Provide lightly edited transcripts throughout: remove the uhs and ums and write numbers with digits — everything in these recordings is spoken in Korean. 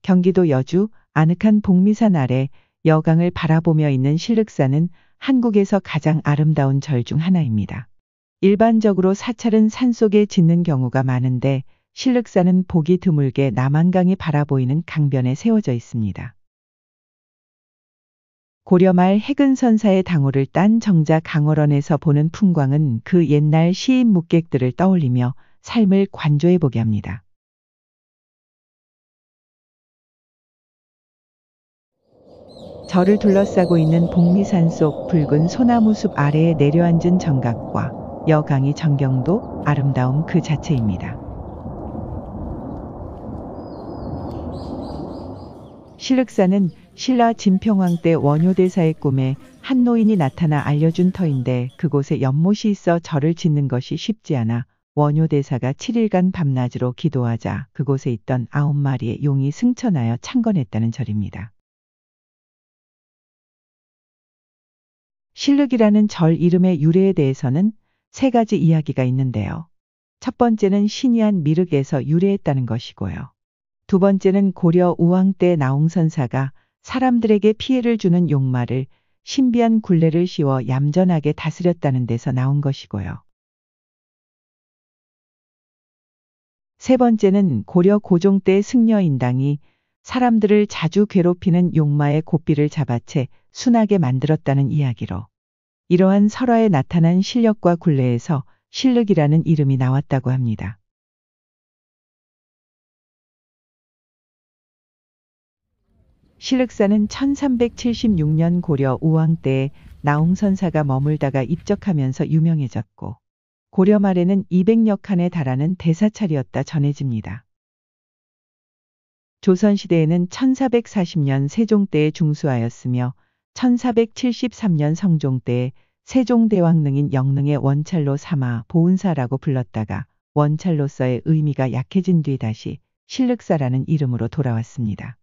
경기도 여주 아늑한 복미산 아래 여강을 바라보며 있는 신륵산은 한국에서 가장 아름다운 절 중 하나입니다. 일반적으로 사찰은 산속에 짓는 경우가 많은데 신륵산은 보기 드물게 남한강이 바라보이는 강변에 세워져 있습니다. 고려 말 해근선사의 당호를 딴 정자 강월원에서 보는 풍광은 그 옛날 시인 묵객들을 떠올리며 삶을 관조해 보게 합니다. 절을 둘러싸고 있는 복미산 속 붉은 소나무숲 아래에 내려앉은 정각과 여강이 전경도 아름다움 그 자체입니다. 신륵산은 신라 진평왕 때 원효대사의 꿈에 한 노인이 나타나 알려준 터인데 그곳에 연못이 있어 절을 짓는 것이 쉽지 않아 원효대사가 7일간 밤낮으로 기도하자 그곳에 있던 9마리의 용이 승천하여 창건했다는 절입니다. 신륵이라는 절 이름의 유래에 대해서는 3가지 이야기가 있는데요. 첫 번째는 신이한 미륵에서 유래했다는 것이고요. 두 번째는 고려 우왕 때 나홍선사가 사람들에게 피해를 주는 용마를 신비한 굴레를 씌워 얌전하게 다스렸다는 데서 나온 것이고요. 세 번째는 고려 고종 때 승려인당이 사람들을 자주 괴롭히는 용마의 고삐를 잡아채 순하게 만들었다는 이야기로 이러한 설화에 나타난 실력과 굴레에서 신륵이라는 이름이 나왔다고 합니다. 신륵산은 1376년 고려 우왕 때에 나홍선사가 머물다가 입적하면서 유명해졌고 고려 말에는 200여 칸에 달하는 대사찰이었다 전해집니다. 조선시대에는 1440년 세종 때에 중수하였으며 1473년 성종 때에 세종대왕릉인 영릉의 원찰로 삼아 보은사라고 불렀다가 원찰로서의 의미가 약해진 뒤 다시 신륵사라는 이름으로 돌아왔습니다.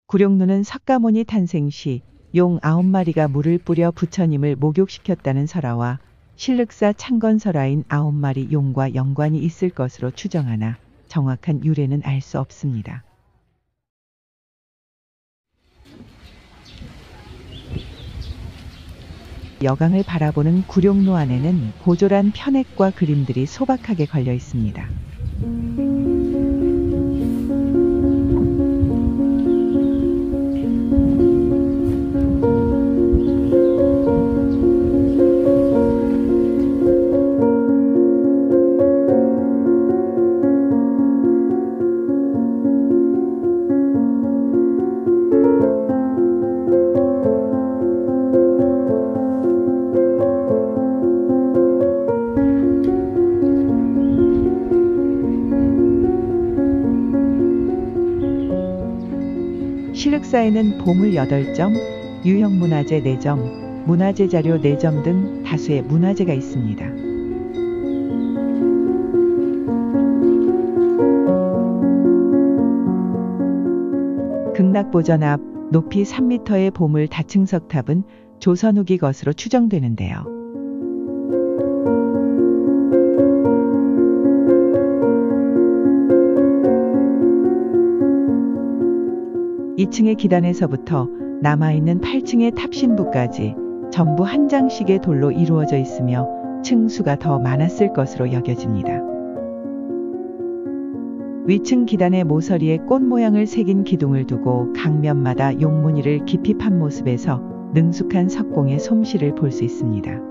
구룡루는 석가모니 탄생 시 용 9마리가 물을 뿌려 부처님을 목욕시켰다는 설화와 신륵사 창건설화인 9마리 용과 연관이 있을 것으로 추정하나 정확한 유래는 알 수 없습니다. 여강을 바라보는 구룡루 안에는 고졸한 편액과 그림들이 소박하게 걸려 있습니다. 신륵사에는 보물 8점, 유형문화재 4점, 문화재 자료 4점 등 다수의 문화재가 있습니다. 극락보전 앞 높이 3m의 보물 다층석탑은 조선 후기 것으로 추정되는데요. (2층의) 기단에서부터 남아있는 8층의 탑신부까지 전부 한 장씩의 돌로 이루어져 있으며 층수가 더 많았을 것으로 여겨집니다. 위층 기단의 모서리에 꽃 모양을 새긴 기둥을 두고 강면마다 용무늬를 깊이 판 모습에서 능숙한 석공의 솜씨를 볼 수 있습니다.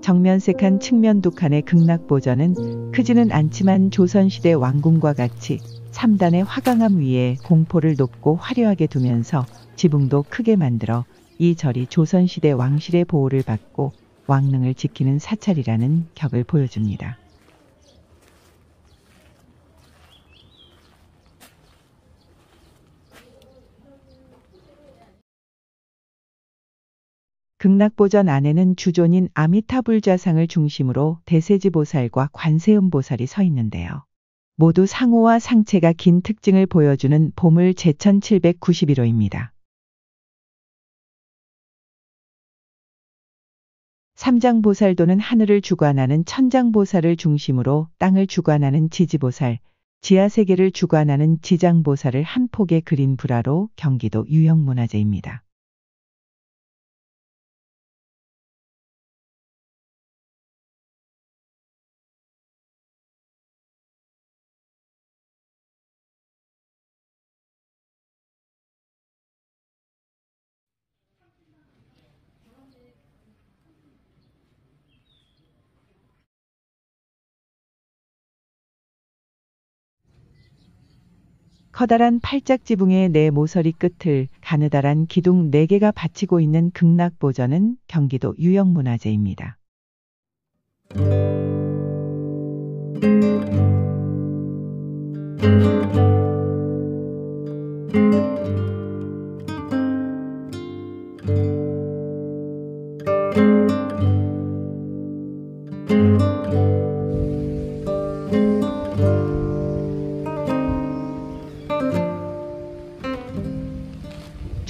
정면색한 측면 2칸의 극락보전은 크지는 않지만 조선시대 왕궁과 같이 3단의 화강암 위에 공포를 높고 화려하게 두면서 지붕도 크게 만들어 이 절이 조선시대 왕실의 보호를 받고 왕릉을 지키는 사찰이라는 격을 보여줍니다. 극락보전 안에는 주존인 아미타불좌상을 중심으로 대세지보살과 관세음보살이 서 있는데요. 모두 상호와 상체가 긴 특징을 보여주는 보물 제1791호입니다. 삼장보살도는 하늘을 주관하는 천장보살을 중심으로 땅을 주관하는 지지보살, 지하세계를 주관하는 지장보살을 한 폭에 그린 불화로 경기도 유형문화재입니다. 커다란 팔짝지붕의 네 모서리 끝을 가느다란 기둥 4개가 받치고 있는 극락보전은 경기도 유형문화재입니다.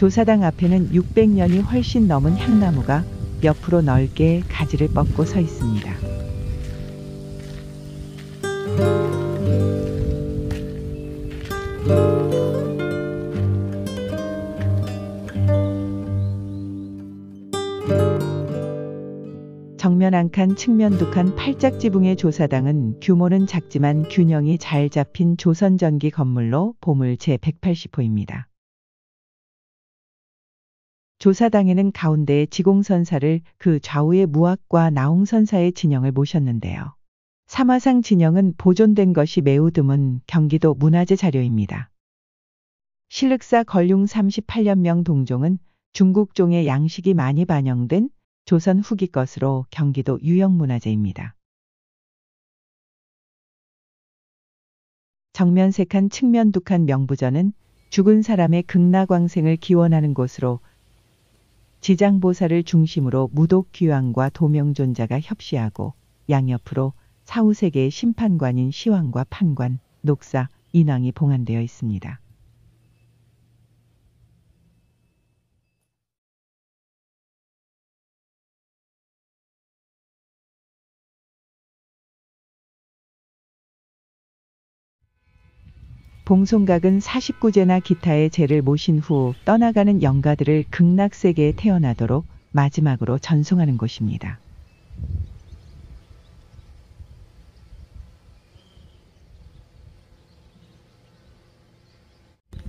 조사당 앞에는 600년이 훨씬 넘은 향나무가 옆으로 넓게 가지를 뻗고 서 있습니다. 정면 한 칸, 측면 2칸 팔짝지붕의 조사당은 규모는 작지만 균형이 잘 잡힌 조선전기 건물로 보물 제180호입니다. 조사당에는 가운데에 지공선사를 그 좌우에 무학과 나홍선사의 진영을 모셨는데요. 삼화상 진영은 보존된 것이 매우 드문 경기도 문화재 자료입니다. 실륵사 걸륭 38년명 동종은 중국종의 양식이 많이 반영된 조선 후기 것으로 경기도 유형문화재입니다. 정면 3칸, 측면 2칸 명부전은 죽은 사람의 극락왕생을 기원하는 곳으로 지장보살을 중심으로 무독귀왕과 도명존자가 협시하고 양옆으로 사후세계의 심판관인 시왕과 판관, 녹사, 인왕이 봉안되어 있습니다. 봉송각은 49제나 기타의 제를 모신 후 떠나가는 영가들을 극락세계에 태어나도록 마지막으로 전송하는 곳입니다.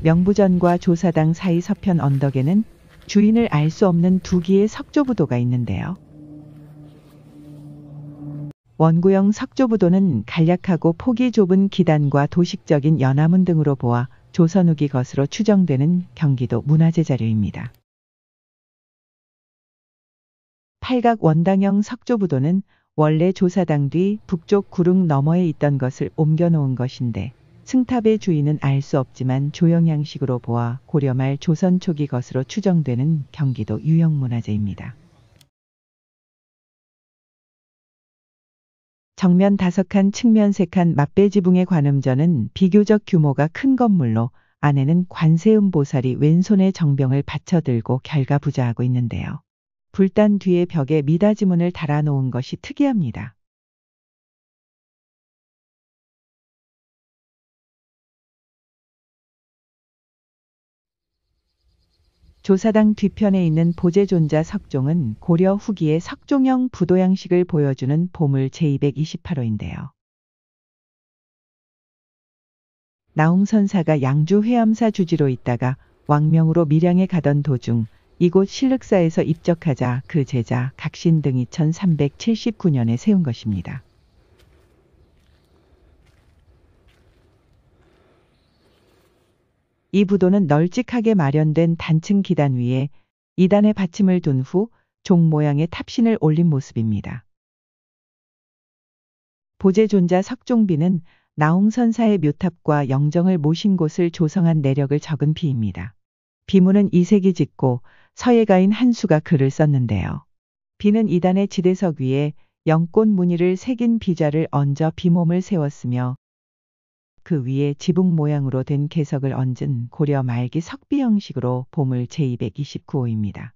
명부전과 조사당 사이 서편 언덕에는 주인을 알 수 없는 2기의 석조부도가 있는데요. 원구형 석조부도는 간략하고 폭이 좁은 기단과 도식적인 연화문 등으로 보아 조선 후기 것으로 추정되는 경기도 문화재 자료입니다. 팔각 원당형 석조부도는 원래 조사당 뒤 북쪽 구릉 너머에 있던 것을 옮겨놓은 것인데 승탑의 주인은 알 수 없지만 조형 양식으로 보아 고려 말 조선 초기 것으로 추정되는 경기도 유형문화재입니다. 정면 5칸, 측면 3칸 맞배지붕의 관음전은 비교적 규모가 큰 건물로 안에는 관세음보살이 왼손에 정병을 받쳐들고 결가부좌하고 있는데요. 불단 뒤에 벽에 미닫이문을 달아놓은 것이 특이합니다. 조사당 뒤편에 있는 보제존자 석종은 고려 후기의 석종형 부도 양식을 보여주는 보물 제228호인데요. 나홍선사가 양주 회암사 주지로 있다가 왕명으로 밀양에 가던 도중 이곳 실륵사에서 입적하자 그 제자 각신 등이 1379년에 세운 것입니다. 이 부도는 널찍하게 마련된 단층 기단 위에 2단의 받침을 둔 후 종 모양의 탑신을 올린 모습입니다. 보제존자 석종비는 나홍선사의 묘탑과 영정을 모신 곳을 조성한 내력을 적은 비입니다. 비문은 이색이 짓고 서예가인 한수가 글을 썼는데요. 비는 2단의 지대석 위에 영꽃 무늬를 새긴 비자를 얹어 비몸을 세웠으며 그 위에 지붕 모양으로 된 개석을 얹은 고려 말기 석비 형식으로 보물 제229호입니다.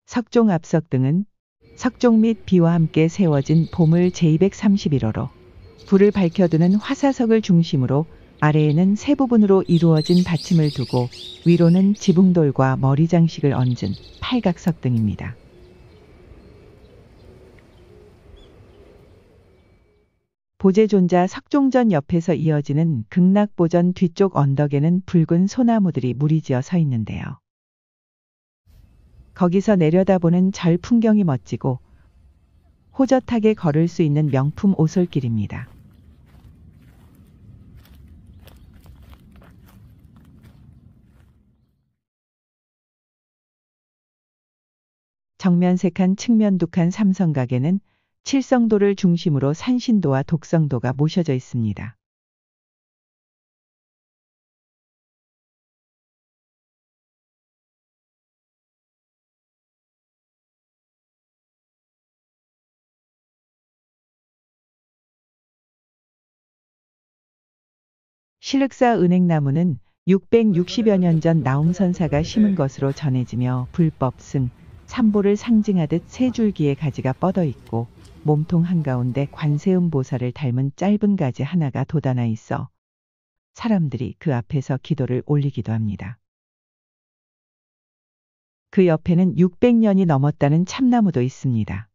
석종 앞석 등은 석종 및 비와 함께 세워진 보물 제231호로 불을 밝혀두는 화사석을 중심으로 아래에는 세 부분으로 이루어진 받침을 두고 위로는 지붕돌과 머리 장식을 얹은 팔각석 등입니다. 보제존자 석종전 옆에서 이어지는 극락보전 뒤쪽 언덕에는 붉은 소나무들이 무리지어 서 있는데요. 거기서 내려다보는 절 풍경이 멋지고 호젓하게 걸을 수 있는 명품 오솔길입니다. 정면색한 측면둑한 삼성각에는 칠성도를 중심으로 산신도와 독성도가 모셔져 있습니다. 실륵사 은행나무는 660여 년 전 나홍선사가 심은 것으로 전해지며 불법승, 삼보를 상징하듯 세 줄기의 가지가 뻗어 있고 몸통 한가운데 관세음 보살을 닮은 짧은 가지 하나가 돋아나 있어 사람들이 그 앞에서 기도를 올리기도 합니다. 그 옆에는 600년이 넘었다는 참나무도 있습니다.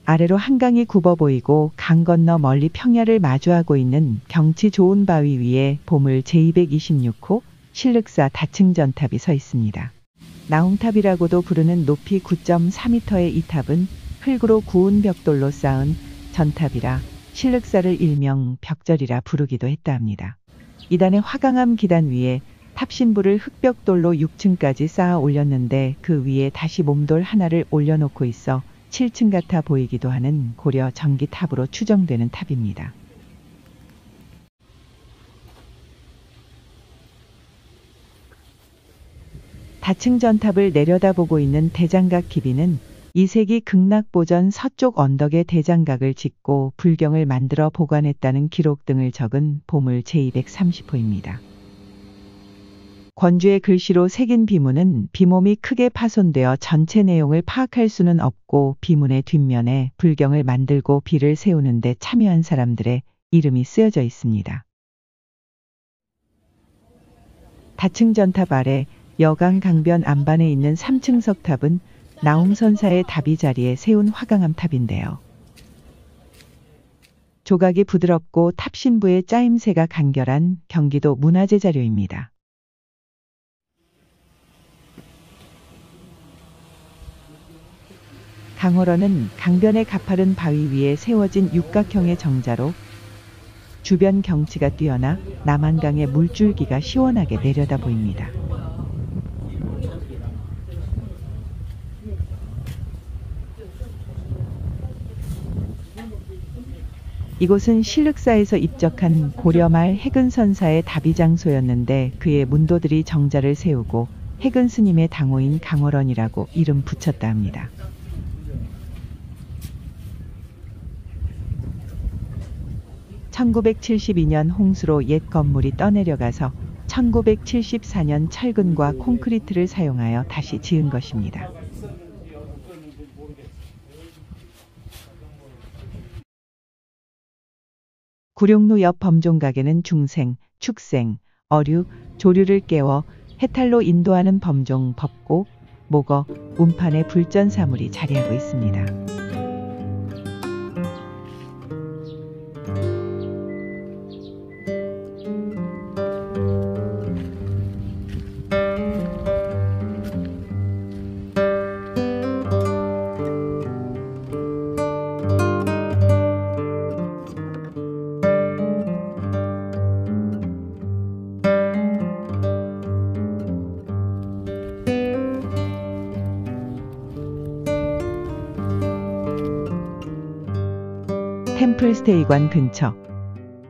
아래로 한강이 굽어 보이고 강 건너 멀리 평야를 마주하고 있는 경치 좋은 바위 위에 보물 제226호 실륵사 다층전탑이 서 있습니다. 나홍탑이라고도 부르는 높이 9.4m의 이 탑은 흙으로 구운 벽돌로 쌓은 전탑이라 실륵사를 일명 벽절이라 부르기도 했다 합니다. 이단의 화강암 기단 위에 탑신부를 흑벽돌로 6층까지 쌓아 올렸는데 그 위에 다시 몸돌 하나를 올려놓고 있어 7층 같아 보이기도 하는 고려 전기탑으로 추정되는 탑입니다. 다층전탑을 내려다보고 있는 대장각 기비는 2세기 극락보전 서쪽 언덕에 대장각을 짓고 불경을 만들어 보관했다는 기록 등을 적은 보물 제230호입니다. 권주의 글씨로 새긴 비문은 비몸이 크게 파손되어 전체 내용을 파악할 수는 없고 비문의 뒷면에 불경을 만들고 비를 세우는 데 참여한 사람들의 이름이 쓰여져 있습니다. 다층전탑 아래 여강 강변 안반에 있는 3층 석탑은 나홍선사의 다비 자리에 세운 화강암 탑인데요. 조각이 부드럽고 탑신부의 짜임새가 간결한 경기도 문화재 자료입니다. 강월원은 강변의 가파른 바위 위에 세워진 육각형의 정자로 주변 경치가 뛰어나 남한강의 물줄기가 시원하게 내려다 보입니다. 이곳은 실륵사에서 입적한 고려말 해근선사의 다비 장소였는데 그의 문도들이 정자를 세우고 해근 스님의 당호인 강월원이라고 이름 붙였다 합니다. (1972년) 홍수로 옛 건물이 떠내려가서 1974년 철근과 콘크리트를 사용하여 다시 지은 것입니다. 구룡루 옆 범종각에는 중생, 축생, 어류, 조류를 깨워 해탈로 인도하는 범종, 법고, 목어, 운판의 불전사물이 자리하고 있습니다. 템플스테이관 근처,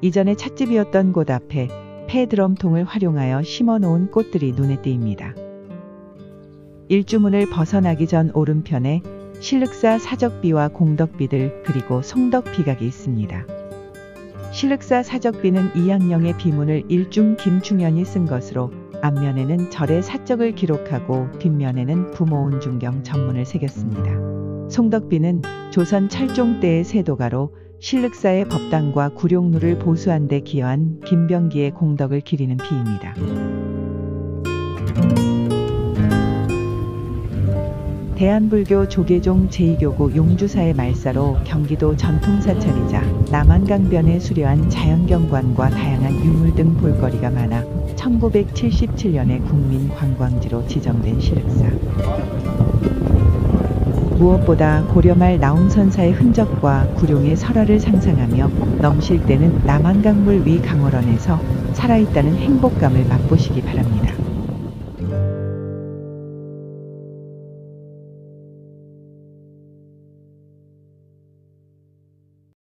이전에 찻집이었던 곳 앞에 폐드럼통을 활용하여 심어놓은 꽃들이 눈에 띄입니다. 일주문을 벗어나기 전 오른편에 실륵사 사적비와 공덕비들 그리고 송덕비각이 있습니다. 실륵사 사적비는 이양령의 비문을 일중 김충현이 쓴 것으로 앞면에는 절의 사적을 기록하고 뒷면에는 부모운 중경 전문을 새겼습니다. 송덕비는 조선 철종 때의 세도가로 실륵사의 법당과 구룡루를 보수한 데 기여한 김병기의 공덕을 기리는 비입니다. 대한불교 조계종 제2교구 용주사의 말사로 경기도 전통사찰이자 남한강변에 수려한 자연경관과 다양한 유물 등 볼거리가 많아 1977년에 국민관광지로 지정된 실륵사. 무엇보다 고려말 나홍선사의 흔적과 구룡의 설화를 상상하며 넘실 때는 남한강물 위 강월원에서 살아있다는 행복감을 맛보시기 바랍니다.